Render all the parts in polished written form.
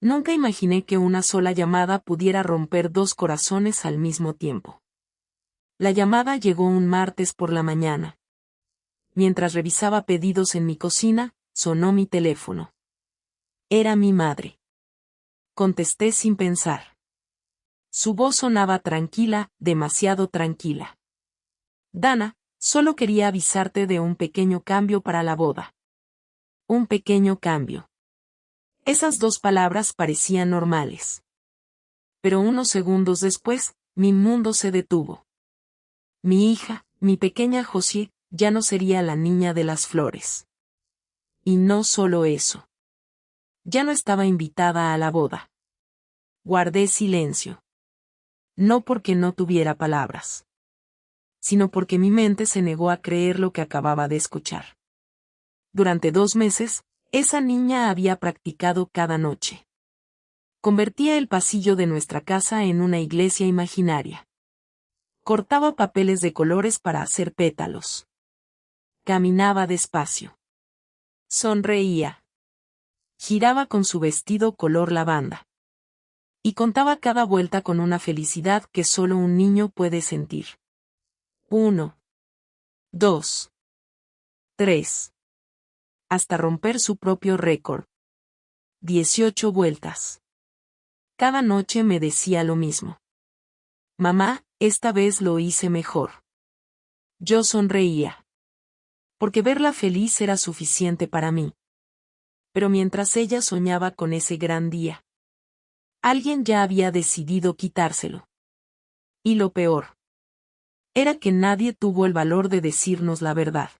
Nunca imaginé que una sola llamada pudiera romper dos corazones al mismo tiempo. La llamada llegó un martes por la mañana. Mientras revisaba pedidos en mi cocina, sonó mi teléfono. Era mi madre. Contesté sin pensar. Su voz sonaba tranquila, demasiado tranquila. Dana, solo quería avisarte de un pequeño cambio para la boda. Un pequeño cambio. Esas dos palabras parecían normales. Pero unos segundos después, mi mundo se detuvo. Mi hija, mi pequeña Josie, ya no sería la niña de las flores. Y no solo eso. Ya no estaba invitada a la boda. Guardé silencio. No porque no tuviera palabras, sino porque mi mente se negó a creer lo que acababa de escuchar. Durante 2 meses, esa niña había practicado cada noche. Convertía el pasillo de nuestra casa en una iglesia imaginaria. Cortaba papeles de colores para hacer pétalos. Caminaba despacio. Sonreía. Giraba con su vestido color lavanda. Y contaba cada vuelta con una felicidad que solo un niño puede sentir. 1, 2, 3. Hasta romper su propio récord. 18 vueltas. Cada noche me decía lo mismo. Mamá, esta vez lo hice mejor. Yo sonreía. Porque verla feliz era suficiente para mí. Pero mientras ella soñaba con ese gran día, alguien ya había decidido quitárselo. Y lo peor era que nadie tuvo el valor de decirnos la verdad.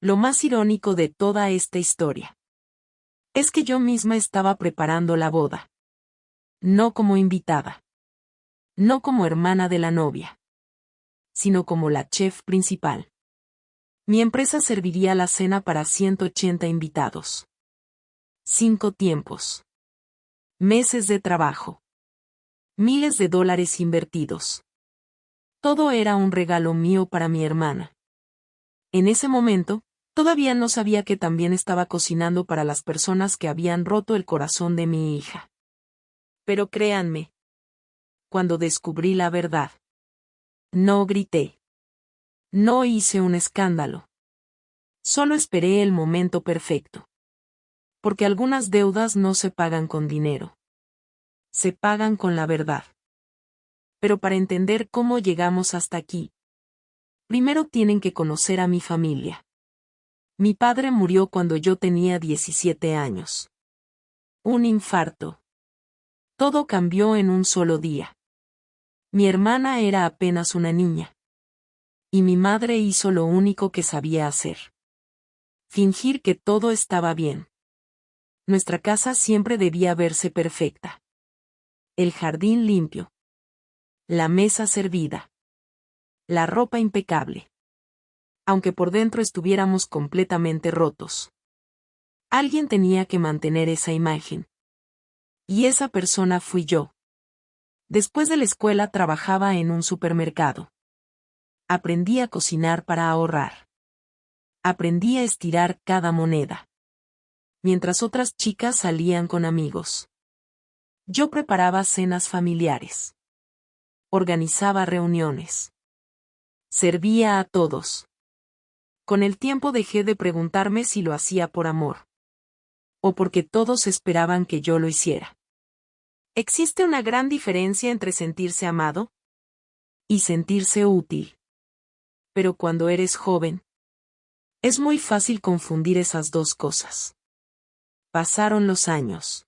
Lo más irónico de toda esta historia es que yo misma estaba preparando la boda. No como invitada. No como hermana de la novia. Sino como la chef principal. Mi empresa serviría la cena para 180 invitados. 5 tiempos. Meses de trabajo. Miles de dólares invertidos. Todo era un regalo mío para mi hermana. En ese momento, todavía no sabía que también estaba cocinando para las personas que habían roto el corazón de mi hija. Pero créanme, cuando descubrí la verdad, no grité. No hice un escándalo. Solo esperé el momento perfecto. Porque algunas deudas no se pagan con dinero. Se pagan con la verdad. Pero para entender cómo llegamos hasta aquí, primero tienen que conocer a mi familia. Mi padre murió cuando yo tenía 17 años. Un infarto. Todo cambió en un solo día. Mi hermana era apenas una niña. Y mi madre hizo lo único que sabía hacer. Fingir que todo estaba bien. Nuestra casa siempre debía verse perfecta. El jardín limpio. La mesa servida. La ropa impecable. Aunque por dentro estuviéramos completamente rotos. Alguien tenía que mantener esa imagen. Y esa persona fui yo. Después de la escuela trabajaba en un supermercado. Aprendí a cocinar para ahorrar. Aprendí a estirar cada moneda. Mientras otras chicas salían con amigos. Yo preparaba cenas familiares. Organizaba reuniones. Servía a todos. Con el tiempo dejé de preguntarme si lo hacía por amor. O porque todos esperaban que yo lo hiciera. ¿Existe una gran diferencia entre sentirse amado y sentirse útil? Pero cuando eres joven, es muy fácil confundir esas dos cosas. Pasaron los años.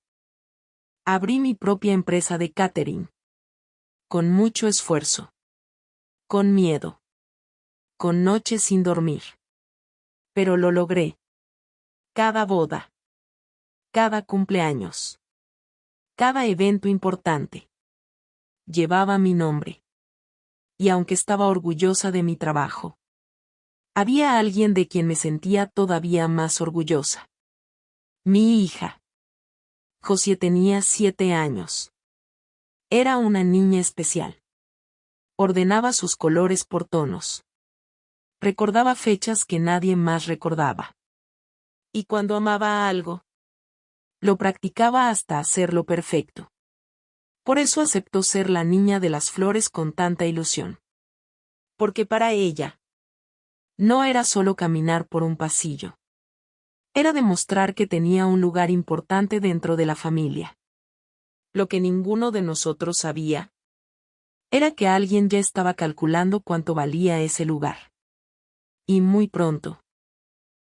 Abrí mi propia empresa de catering. Con mucho esfuerzo. Con miedo. Con noches sin dormir. Pero lo logré. Cada boda. Cada cumpleaños. Cada evento importante. Llevaba mi nombre. Y aunque estaba orgullosa de mi trabajo, había alguien de quien me sentía todavía más orgullosa. Mi hija. Josie tenía 7 años. Era una niña especial. Ordenaba sus colores por tonos. Recordaba fechas que nadie más recordaba. Y cuando amaba algo, Lo practicaba hasta hacerlo perfecto. Por eso aceptó ser la niña de las flores con tanta ilusión. Porque para ella, no era solo caminar por un pasillo. Era demostrar que tenía un lugar importante dentro de la familia. Lo que ninguno de nosotros sabía era que alguien ya estaba calculando cuánto valía ese lugar. Y muy pronto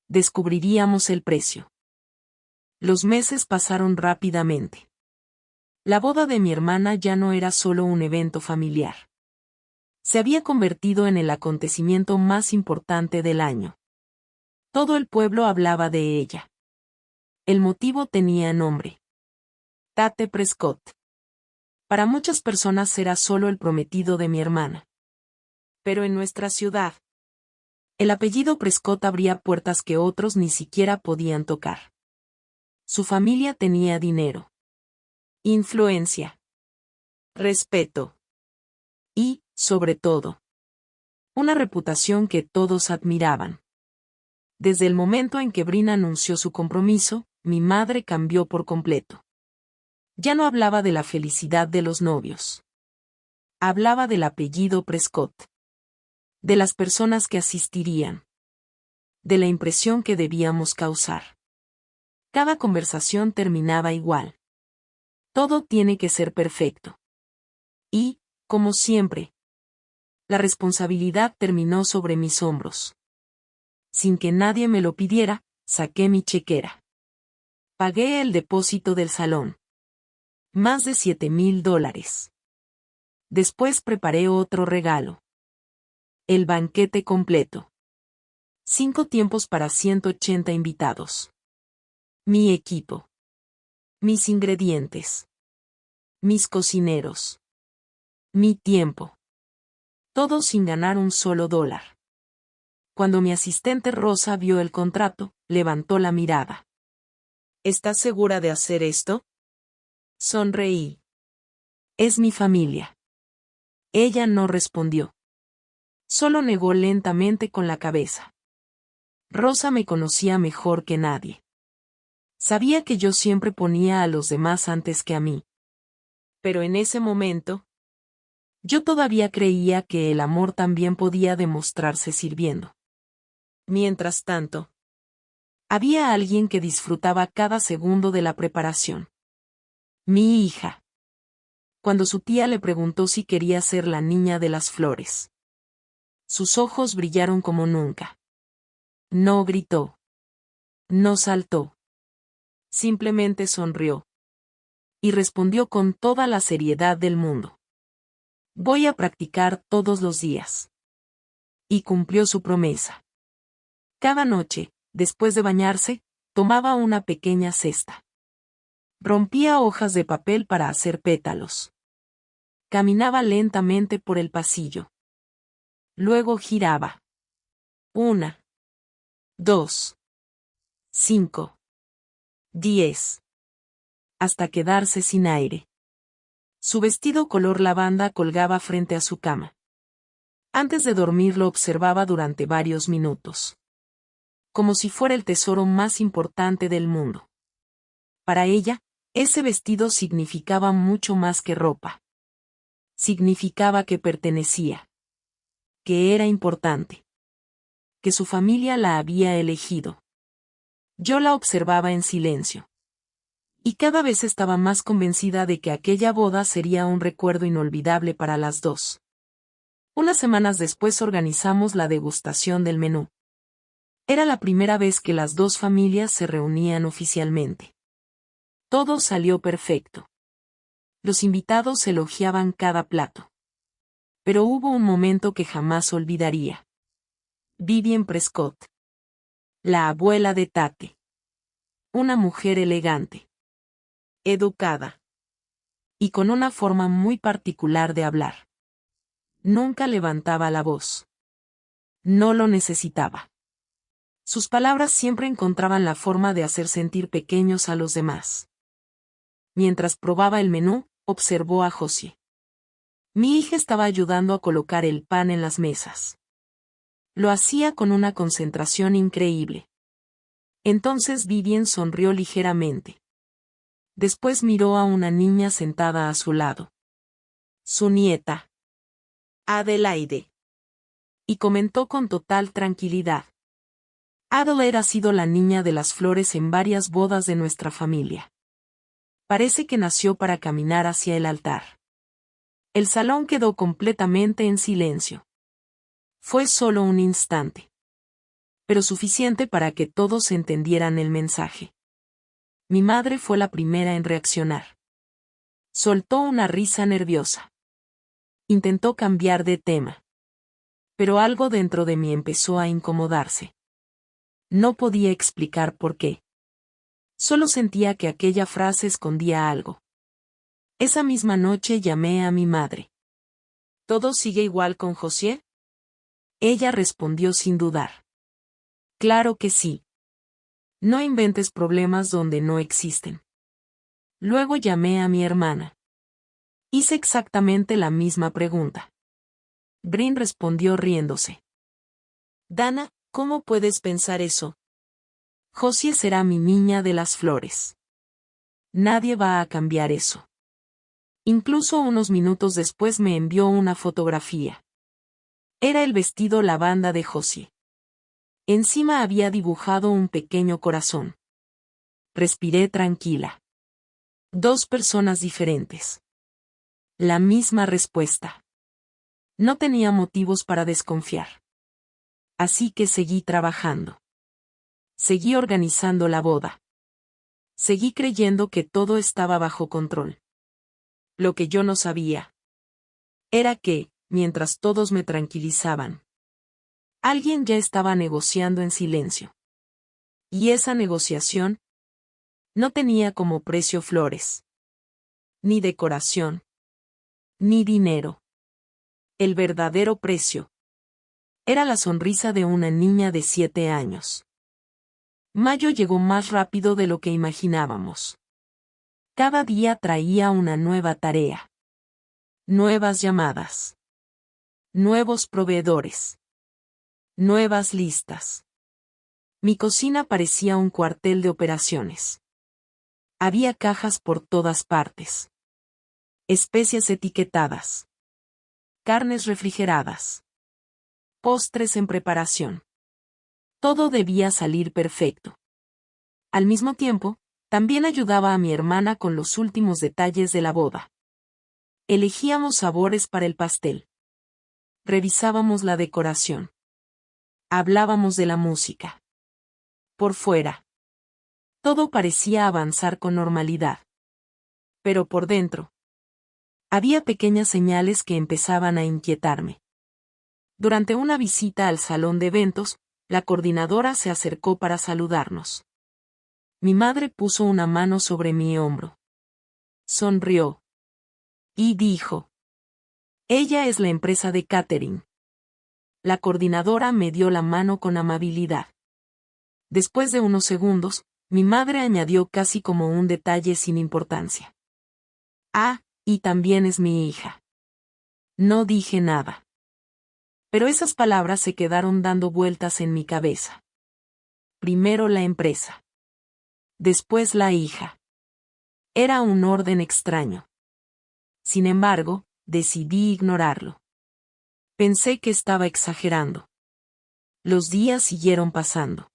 descubriríamos el precio. Los meses pasaron rápidamente. La boda de mi hermana ya no era solo un evento familiar. Se había convertido en el acontecimiento más importante del año. Todo el pueblo hablaba de ella. El motivo tenía nombre: Tate Prescott. Para muchas personas era solo el prometido de mi hermana. Pero en nuestra ciudad, el apellido Prescott abría puertas que otros ni siquiera podían tocar. Su familia tenía dinero, influencia, respeto y, sobre todo, una reputación que todos admiraban. Desde el momento en que Brin anunció su compromiso, mi madre cambió por completo. Ya no hablaba de la felicidad de los novios. Hablaba del apellido Prescott. De las personas que asistirían. De la impresión que debíamos causar. Cada conversación terminaba igual. Todo tiene que ser perfecto. Y, como siempre, la responsabilidad terminó sobre mis hombros. Sin que nadie me lo pidiera, saqué mi chequera. Pagué el depósito del salón. Más de $7,000. Después preparé otro regalo. El banquete completo. 5 tiempos para 180 invitados. Mi equipo. Mis ingredientes. Mis cocineros. Mi tiempo. Todo sin ganar un solo dólar. Cuando mi asistente Rosa vio el contrato, levantó la mirada. ¿Estás segura de hacer esto? Sonreí. Es mi familia. Ella no respondió. Solo negó lentamente con la cabeza. Rosa me conocía mejor que nadie. Sabía que yo siempre ponía a los demás antes que a mí. Pero en ese momento, yo todavía creía que el amor también podía demostrarse sirviendo. Mientras tanto, había alguien que disfrutaba cada segundo de la preparación. Mi hija. Cuando su tía le preguntó si quería ser la niña de las flores, sus ojos brillaron como nunca. No gritó. No saltó. Simplemente sonrió. Y respondió con toda la seriedad del mundo. Voy a practicar todos los días. Y cumplió su promesa. Cada noche, después de bañarse, tomaba una pequeña cesta. Rompía hojas de papel para hacer pétalos. Caminaba lentamente por el pasillo. Luego giraba. 1, 2, 5, 10. Hasta quedarse sin aire. Su vestido color lavanda colgaba frente a su cama. Antes de dormir lo observaba durante varios minutos. Como si fuera el tesoro más importante del mundo. Para ella, ese vestido significaba mucho más que ropa. Significaba que pertenecía. Que era importante. Que su familia la había elegido. Yo la observaba en silencio. Y cada vez estaba más convencida de que aquella boda sería un recuerdo inolvidable para las dos. Unas semanas después organizamos la degustación del menú. Era la primera vez que las dos familias se reunían oficialmente. Todo salió perfecto. Los invitados elogiaban cada plato. Pero hubo un momento que jamás olvidaría. Vivian Prescott. La abuela de Tate. Una mujer elegante. Educada. Y con una forma muy particular de hablar. Nunca levantaba la voz. No lo necesitaba. Sus palabras siempre encontraban la forma de hacer sentir pequeños a los demás. Mientras probaba el menú, observó a Josie. Mi hija estaba ayudando a colocar el pan en las mesas. Lo hacía con una concentración increíble. Entonces Vivian sonrió ligeramente. Después miró a una niña sentada a su lado. Su nieta. Adelaide. Y comentó con total tranquilidad. Adelaide ha sido la niña de las flores en varias bodas de nuestra familia. Parece que nació para caminar hacia el altar. El salón quedó completamente en silencio. Fue solo un instante. Pero suficiente para que todos entendieran el mensaje. Mi madre fue la primera en reaccionar. Soltó una risa nerviosa. Intentó cambiar de tema. Pero algo dentro de mí empezó a incomodarse. No podía explicar por qué. Solo sentía que aquella frase escondía algo. Esa misma noche llamé a mi madre. ¿Todo sigue igual con José? Ella respondió sin dudar. Claro que sí. No inventes problemas donde no existen. Luego llamé a mi hermana. Hice exactamente la misma pregunta. Brin respondió riéndose. Dana, ¿cómo puedes pensar eso? Josie será mi niña de las flores. Nadie va a cambiar eso. Incluso unos minutos después me envió una fotografía. Era el vestido lavanda de Josie. Encima había dibujado un pequeño corazón. Respiré tranquila. 2 personas diferentes. La misma respuesta. No tenía motivos para desconfiar. Así que seguí trabajando. Seguí organizando la boda. Seguí creyendo que todo estaba bajo control. Lo que yo no sabía era que, mientras todos me tranquilizaban, alguien ya estaba negociando en silencio. Y esa negociación no tenía como precio flores, ni decoración, ni dinero. El verdadero precio era la sonrisa de una niña de 7 años. Mayo llegó más rápido de lo que imaginábamos. Cada día traía una nueva tarea. Nuevas llamadas. Nuevos proveedores. Nuevas listas. Mi cocina parecía un cuartel de operaciones. Había cajas por todas partes. Especias etiquetadas. Carnes refrigeradas. Postres en preparación. Todo debía salir perfecto. Al mismo tiempo, también ayudaba a mi hermana con los últimos detalles de la boda. Elegíamos sabores para el pastel. Revisábamos la decoración. Hablábamos de la música. Por fuera. Todo parecía avanzar con normalidad. Pero por dentro. Había pequeñas señales que empezaban a inquietarme. Durante una visita al salón de eventos, la coordinadora se acercó para saludarnos. Mi madre puso una mano sobre mi hombro. Sonrió. Y dijo: Ella es la empresa de catering. La coordinadora me dio la mano con amabilidad. Después de unos segundos, mi madre añadió casi como un detalle sin importancia. Ah, y también es mi hija. No dije nada. Pero esas palabras se quedaron dando vueltas en mi cabeza. Primero la empresa. Después la hija. Era un orden extraño. Sin embargo, decidí ignorarlo. Pensé que estaba exagerando. Los días siguieron pasando.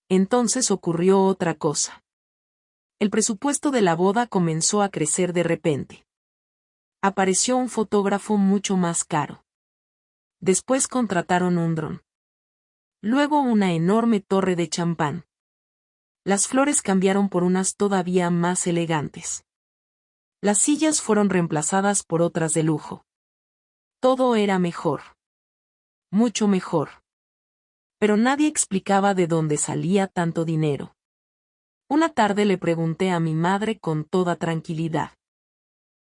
Entonces ocurrió otra cosa. El presupuesto de la boda comenzó a crecer de repente. Apareció un fotógrafo mucho más caro. Después contrataron un dron. Luego una enorme torre de champán. Las flores cambiaron por unas todavía más elegantes. Las sillas fueron reemplazadas por otras de lujo. Todo era mejor. Mucho mejor. Pero nadie explicaba de dónde salía tanto dinero. Una tarde le pregunté a mi madre con toda tranquilidad.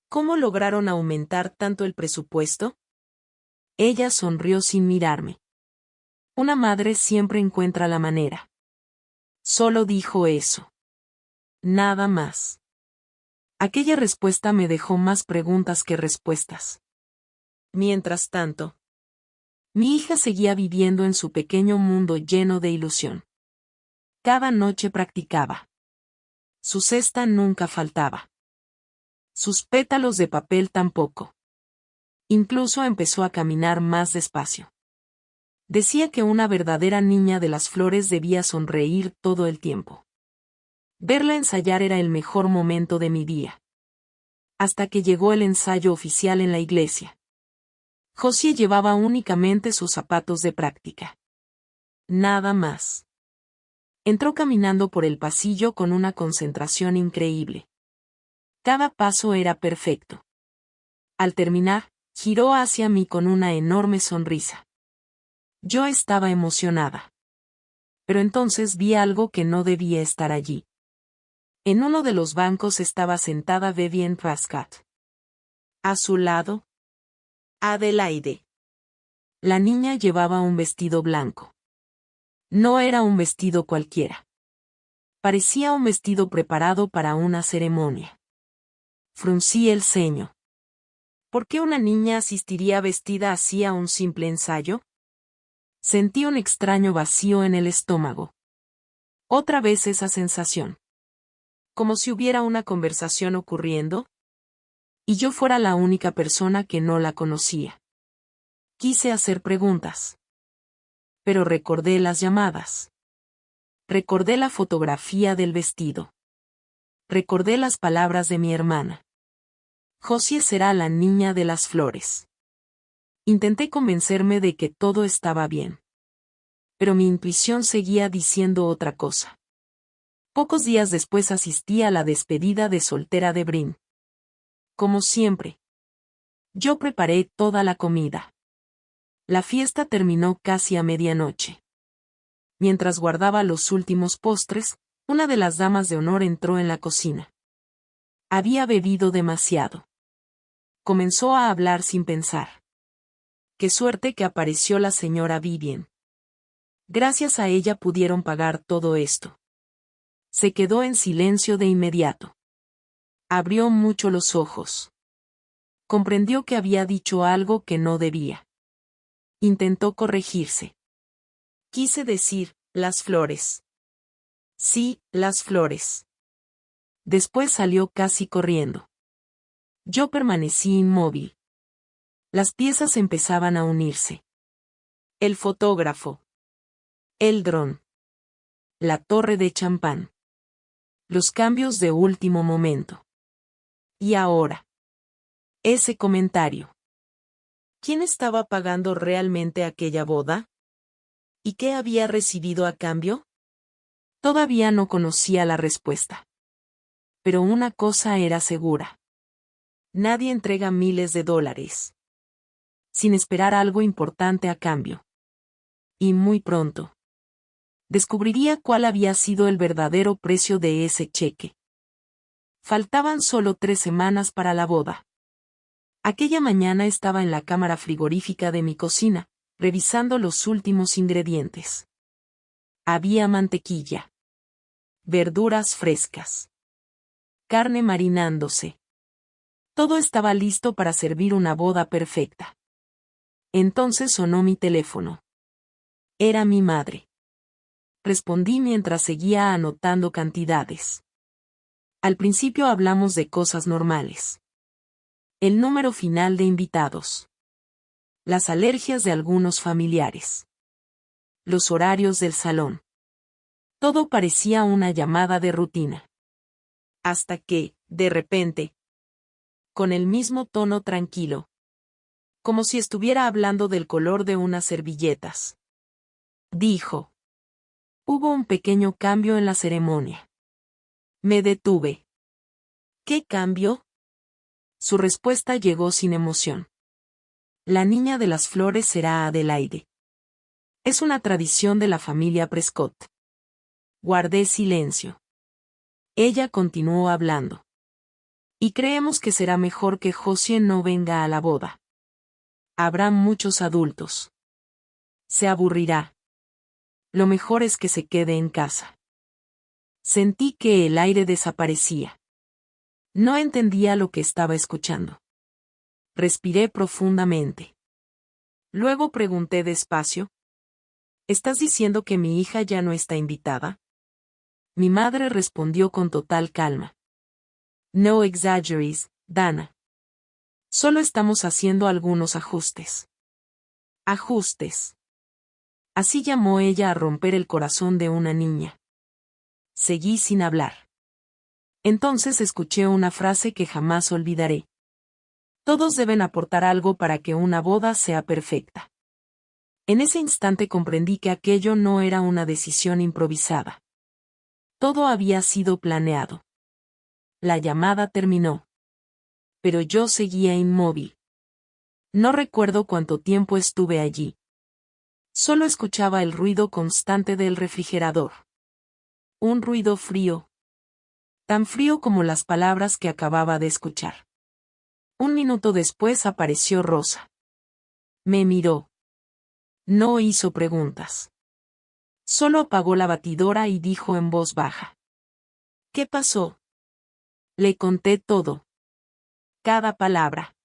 ¿Cómo lograron aumentar tanto el presupuesto? Ella sonrió sin mirarme. Una madre siempre encuentra la manera. Solo dijo eso. Nada más. Aquella respuesta me dejó más preguntas que respuestas. Mientras tanto, mi hija seguía viviendo en su pequeño mundo lleno de ilusión. Cada noche practicaba. Su cesta nunca faltaba. Sus pétalos de papel tampoco. Incluso empezó a caminar más despacio. Decía que una verdadera niña de las flores debía sonreír todo el tiempo. Verla ensayar era el mejor momento de mi día. Hasta que llegó el ensayo oficial en la iglesia. Josie llevaba únicamente sus zapatos de práctica. Nada más. Entró caminando por el pasillo con una concentración increíble. Cada paso era perfecto. Al terminar, giró hacia mí con una enorme sonrisa. Yo estaba emocionada. Pero entonces vi algo que no debía estar allí. En uno de los bancos estaba sentada Vivienne Prescott. A su lado, Adelaide. La niña llevaba un vestido blanco. No era un vestido cualquiera. Parecía un vestido preparado para una ceremonia. Fruncí el ceño. ¿Por qué una niña asistiría vestida así a un simple ensayo? Sentí un extraño vacío en el estómago. Otra vez esa sensación. Como si hubiera una conversación ocurriendo, y yo fuera la única persona que no la conocía. Quise hacer preguntas. Pero recordé las llamadas. Recordé la fotografía del vestido. Recordé las palabras de mi hermana. Josie será la niña de las flores. Intenté convencerme de que todo estaba bien. Pero mi intuición seguía diciendo otra cosa. Pocos días después asistí a la despedida de soltera de Brin. Como siempre. Yo preparé toda la comida. La fiesta terminó casi a medianoche. Mientras guardaba los últimos postres, una de las damas de honor entró en la cocina. Había bebido demasiado. Comenzó a hablar sin pensar. Qué suerte que apareció la señora Vivienne. Gracias a ella pudieron pagar todo esto. Se quedó en silencio de inmediato. Abrió mucho los ojos. Comprendió que había dicho algo que no debía. Intentó corregirse. Quise decir, las flores. Sí, las flores. Después salió casi corriendo. Yo permanecí inmóvil. Las piezas empezaban a unirse. El fotógrafo. El dron. La torre de champán. Los cambios de último momento. Y ahora. Ese comentario. ¿Quién estaba pagando realmente aquella boda? ¿Y qué había recibido a cambio? Todavía no conocía la respuesta. Pero una cosa era segura. Nadie entrega miles de dólares sin esperar algo importante a cambio. Y muy pronto descubriría cuál había sido el verdadero precio de ese cheque. Faltaban solo 3 semanas para la boda. Aquella mañana estaba en la cámara frigorífica de mi cocina, revisando los últimos ingredientes. Había mantequilla, verduras frescas, carne marinándose. Todo estaba listo para servir una boda perfecta. Entonces sonó mi teléfono. Era mi madre. Respondí mientras seguía anotando cantidades. Al principio hablamos de cosas normales. El número final de invitados. Las alergias de algunos familiares. Los horarios del salón. Todo parecía una llamada de rutina. Hasta que, de repente, con el mismo tono tranquilo, como si estuviera hablando del color de unas servilletas, dijo: hubo un pequeño cambio en la ceremonia. Me detuve. ¿Qué cambio? Su respuesta llegó sin emoción. La niña de las flores será Adelaide. Es una tradición de la familia Prescott. Guardé silencio. Ella continuó hablando. Y creemos que será mejor que Josie no venga a la boda. Habrá muchos adultos. Se aburrirá. Lo mejor es que se quede en casa. Sentí que el aire desaparecía. No entendía lo que estaba escuchando. Respiré profundamente. Luego pregunté despacio: ¿estás diciendo que mi hija ya no está invitada? Mi madre respondió con total calma. No exaggeres, Dana. Solo estamos haciendo algunos ajustes. Ajustes. Así llamó ella a romper el corazón de una niña. Seguí sin hablar. Entonces escuché una frase que jamás olvidaré. Todos deben aportar algo para que una boda sea perfecta. En ese instante comprendí que aquello no era una decisión improvisada. Todo había sido planeado. La llamada terminó. Pero yo seguía inmóvil. No recuerdo cuánto tiempo estuve allí. Solo escuchaba el ruido constante del refrigerador. Un ruido frío. Tan frío como las palabras que acababa de escuchar. Un minuto después apareció Rosa. Me miró. No hizo preguntas. Solo apagó la batidora y dijo en voz baja. ¿Qué pasó? Le conté todo. Cada palabra.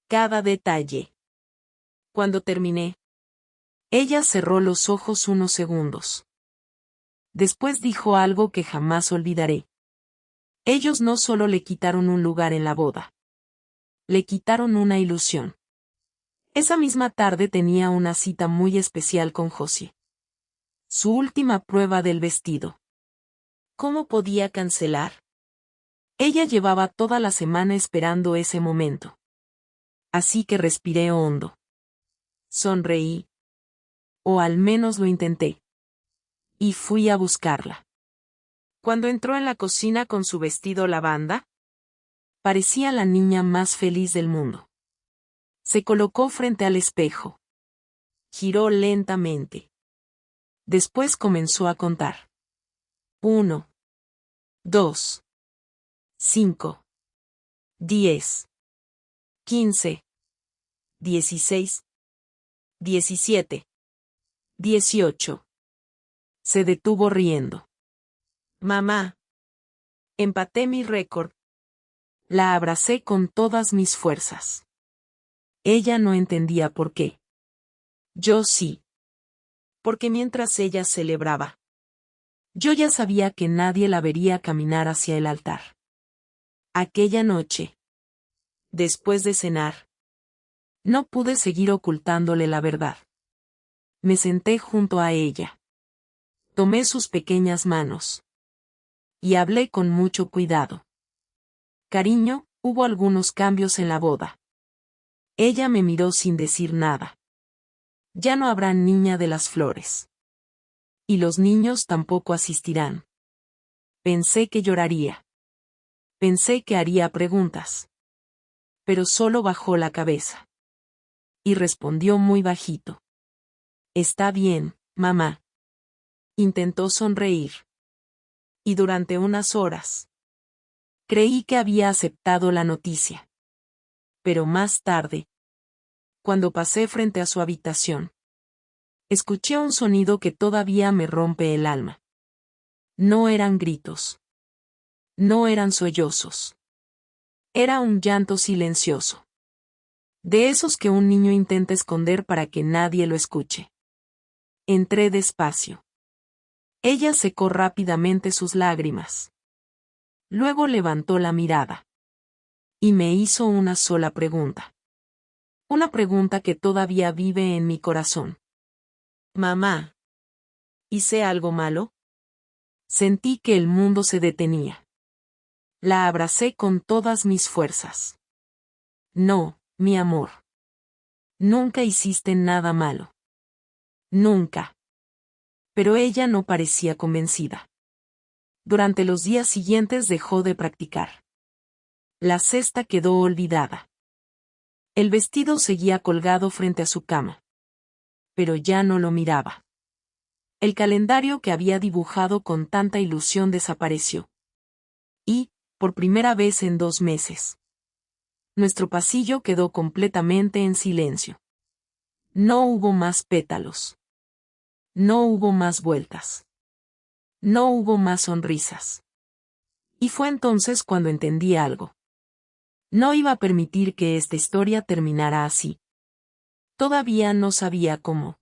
Cada detalle. Cuando terminé, ella cerró los ojos unos segundos. Después dijo algo que jamás olvidaré. Ellos no solo le quitaron un lugar en la boda. Le quitaron una ilusión. Esa misma tarde tenía una cita muy especial con Josie. Su última prueba del vestido. ¿Cómo podía cancelar? Ella llevaba toda la semana esperando ese momento. Así que respiré hondo. Sonreí. O al menos lo intenté. Y fui a buscarla. Cuando entró en la cocina con su vestido lavanda, parecía la niña más feliz del mundo. Se colocó frente al espejo. Giró lentamente. Después comenzó a contar. 1, 2, 5, 10, 15, 16, 17, 18. Se detuvo riendo. Mamá. Empaté mi récord. La abracé con todas mis fuerzas. Ella no entendía por qué. Yo sí. Porque mientras ella celebraba, yo ya sabía que nadie la vería caminar hacia el altar. Aquella noche, después de cenar, no pude seguir ocultándole la verdad. Me senté junto a ella. Tomé sus pequeñas manos. Y hablé con mucho cuidado. Cariño, hubo algunos cambios en la boda. Ella me miró sin decir nada. Ya no habrá niña de las flores. Y los niños tampoco asistirán. Pensé que lloraría. Pensé que haría preguntas. Pero solo bajó la cabeza. Y respondió muy bajito. Está bien, mamá. Intentó sonreír. Y durante unas horas, creí que había aceptado la noticia. Pero más tarde, cuando pasé frente a su habitación, escuché un sonido que todavía me rompe el alma. No eran gritos. No eran sollozos. Era un llanto silencioso. De esos que un niño intenta esconder para que nadie lo escuche. Entré despacio. Ella secó rápidamente sus lágrimas. Luego levantó la mirada. Y me hizo una sola pregunta. Una pregunta que todavía vive en mi corazón. Mamá. ¿Hice algo malo? Sentí que el mundo se detenía. La abracé con todas mis fuerzas. No, mi amor. Nunca hiciste nada malo. Nunca. Pero ella no parecía convencida. Durante los días siguientes dejó de practicar. La cesta quedó olvidada. El vestido seguía colgado frente a su cama. Pero ya no lo miraba. El calendario que había dibujado con tanta ilusión desapareció. Y, por primera vez en 2 meses, nuestro pasillo quedó completamente en silencio. No hubo más pétalos. No hubo más vueltas. No hubo más sonrisas. Y fue entonces cuando entendí algo. No iba a permitir que esta historia terminara así. Todavía no sabía cómo.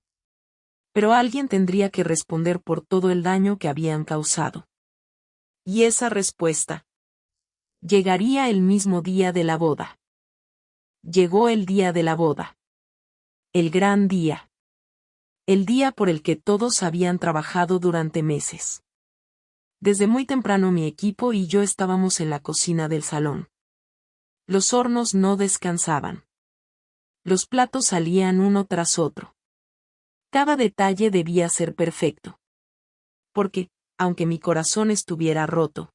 Pero alguien tendría que responder por todo el daño que habían causado. Y esa respuesta llegaría el mismo día de la boda. Llegó el día de la boda. El gran día. El día por el que todos habían trabajado durante meses. Desde muy temprano mi equipo y yo estábamos en la cocina del salón. Los hornos no descansaban. Los platos salían uno tras otro. Cada detalle debía ser perfecto. Porque, aunque mi corazón estuviera roto,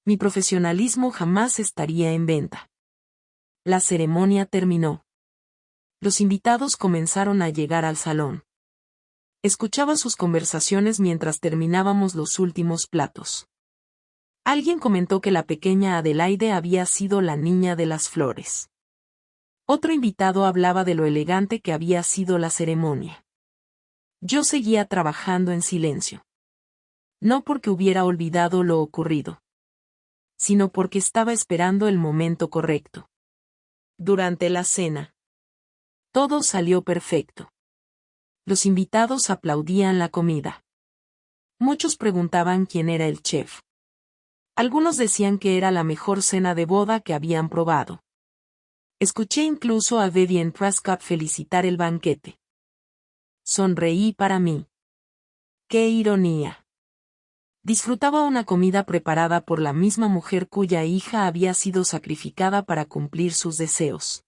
mi profesionalismo jamás estaría en venta. La ceremonia terminó. Los invitados comenzaron a llegar al salón. Escuchaba sus conversaciones mientras terminábamos los últimos platos. Alguien comentó que la pequeña Adelaide había sido la niña de las flores. Otro invitado hablaba de lo elegante que había sido la ceremonia. Yo seguía trabajando en silencio. No porque hubiera olvidado lo ocurrido, sino porque estaba esperando el momento correcto. Durante la cena, todo salió perfecto. Los invitados aplaudían la comida. Muchos preguntaban quién era el chef. Algunos decían que era la mejor cena de boda que habían probado. Escuché incluso a Vivian Prescott felicitar el banquete. Sonreí para mí. ¡Qué ironía! Disfrutaba una comida preparada por la misma mujer cuya hija había sido sacrificada para cumplir sus deseos.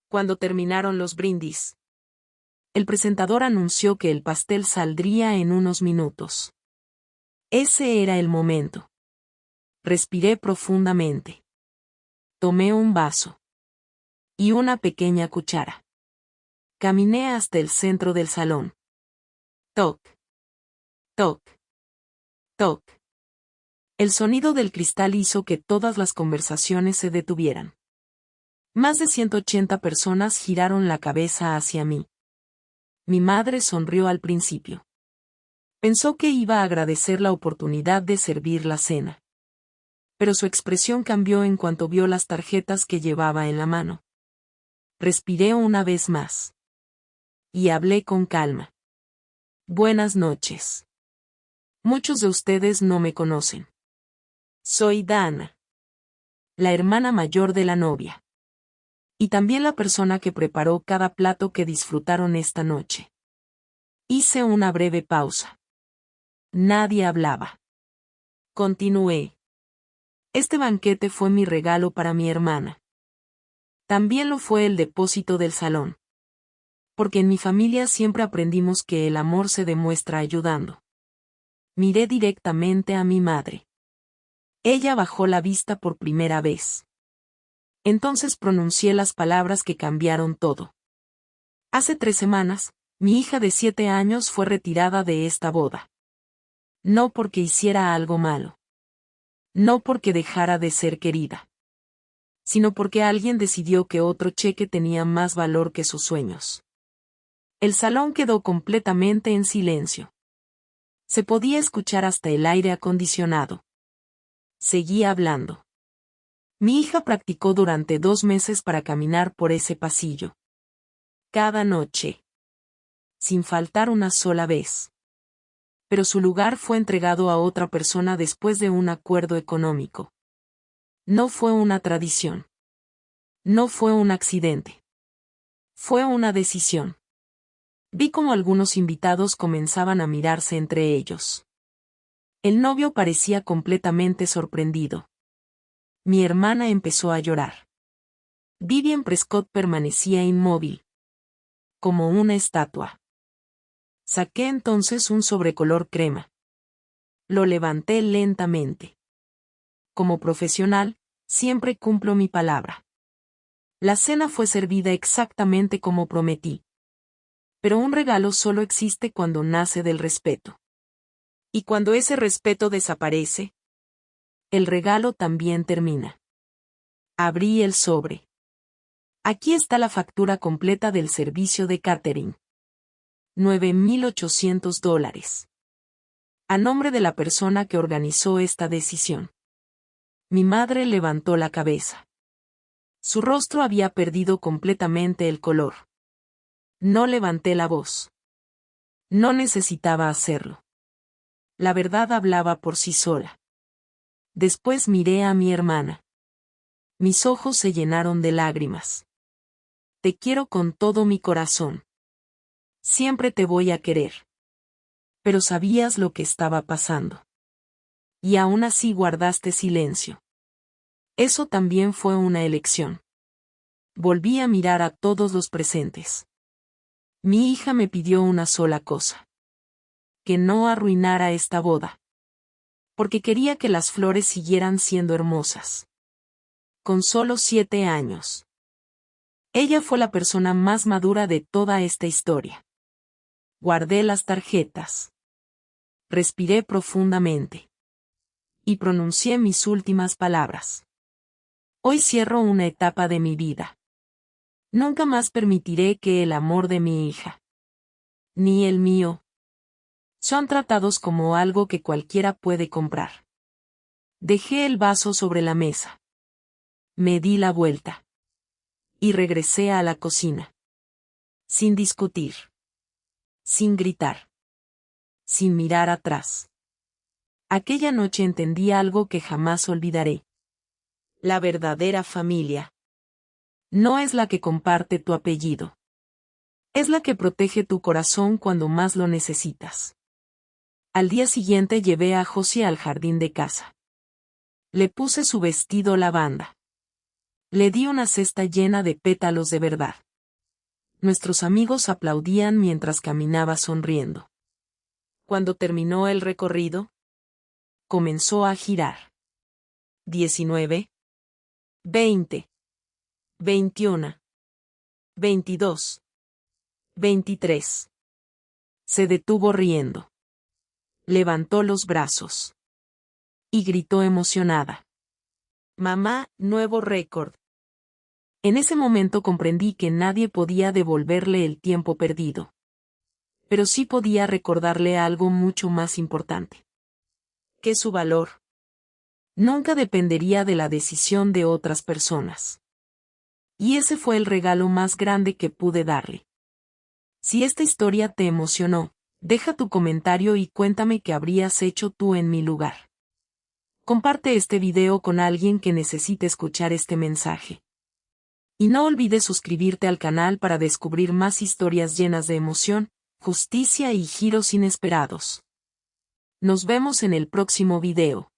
Cuando terminaron los brindis, el presentador anunció que el pastel saldría en unos minutos. Ese era el momento. Respiré profundamente. Tomé un vaso y una pequeña cuchara. Caminé hasta el centro del salón. Toc, toc, toc. El sonido del cristal hizo que todas las conversaciones se detuvieran. Más de 180 personas giraron la cabeza hacia mí. Mi madre sonrió al principio. Pensó que iba a agradecer la oportunidad de servir la cena. Pero su expresión cambió en cuanto vio las tarjetas que llevaba en la mano. Respiré una vez más. Y hablé con calma. Buenas noches. Muchos de ustedes no me conocen. Soy Dana, la hermana mayor de la novia. Y también la persona que preparó cada plato que disfrutaron esta noche. Hice una breve pausa. Nadie hablaba. Continué. Este banquete fue mi regalo para mi hermana. También lo fue el depósito del salón. Porque en mi familia siempre aprendimos que el amor se demuestra ayudando. Miré directamente a mi madre. Ella bajó la vista por primera vez. Entonces pronuncié las palabras que cambiaron todo. Hace 3 semanas, mi hija de 7 años fue retirada de esta boda. No porque hiciera algo malo. No porque dejara de ser querida. Sino porque alguien decidió que otro cheque tenía más valor que sus sueños. El salón quedó completamente en silencio. Se podía escuchar hasta el aire acondicionado. Seguí hablando. Mi hija practicó durante 2 meses para caminar por ese pasillo. Cada noche. Sin faltar una sola vez. Pero su lugar fue entregado a otra persona después de un acuerdo económico. No fue una tradición. No fue un accidente. Fue una decisión. Vi cómo algunos invitados comenzaban a mirarse entre ellos. El novio parecía completamente sorprendido. Mi hermana empezó a llorar. Vivian Prescott permanecía inmóvil. Como una estatua. Saqué entonces un sobrecolor crema. Lo levanté lentamente. Como profesional, siempre cumplo mi palabra. La cena fue servida exactamente como prometí. Pero un regalo solo existe cuando nace del respeto. Y cuando ese respeto desaparece, el regalo también termina. Abrí el sobre. Aquí está la factura completa del servicio de catering. $9,800. A nombre de la persona que organizó esta decisión. Mi madre levantó la cabeza. Su rostro había perdido completamente el color. No levanté la voz. No necesitaba hacerlo. La verdad hablaba por sí sola. Después miré a mi hermana. Mis ojos se llenaron de lágrimas. Te quiero con todo mi corazón. Siempre te voy a querer. Pero sabías lo que estaba pasando. Y aún así guardaste silencio. Eso también fue una elección. Volví a mirar a todos los presentes. Mi hija me pidió una sola cosa. Que no arruinara esta boda. Porque quería que las flores siguieran siendo hermosas. Con solo 7 años. Ella fue la persona más madura de toda esta historia. Guardé las tarjetas. Respiré profundamente. Y pronuncié mis últimas palabras. Hoy cierro una etapa de mi vida. Nunca más permitiré que el amor de mi hija, ni el mío, sean tratados como algo que cualquiera puede comprar. Dejé el vaso sobre la mesa. Me di la vuelta. Y regresé a la cocina. Sin discutir. Sin gritar. Sin mirar atrás. Aquella noche entendí algo que jamás olvidaré. La verdadera familia no es la que comparte tu apellido. Es la que protege tu corazón cuando más lo necesitas. Al día siguiente llevé a Josie al jardín de casa. Le puse su vestido lavanda. Le di una cesta llena de pétalos de verdad. Nuestros amigos aplaudían mientras caminaba sonriendo. Cuando terminó el recorrido, comenzó a girar. 19, 20, 21, 22, 23. Se detuvo riendo. Levantó los brazos. Y gritó emocionada. Mamá, nuevo récord. En ese momento comprendí que nadie podía devolverle el tiempo perdido. Pero sí podía recordarle algo mucho más importante. Que su valor nunca dependería de la decisión de otras personas. Y ese fue el regalo más grande que pude darle. Si esta historia te emocionó, deja tu comentario y cuéntame qué habrías hecho tú en mi lugar. Comparte este video con alguien que necesite escuchar este mensaje. Y no olvides suscribirte al canal para descubrir más historias llenas de emoción, justicia y giros inesperados. Nos vemos en el próximo video.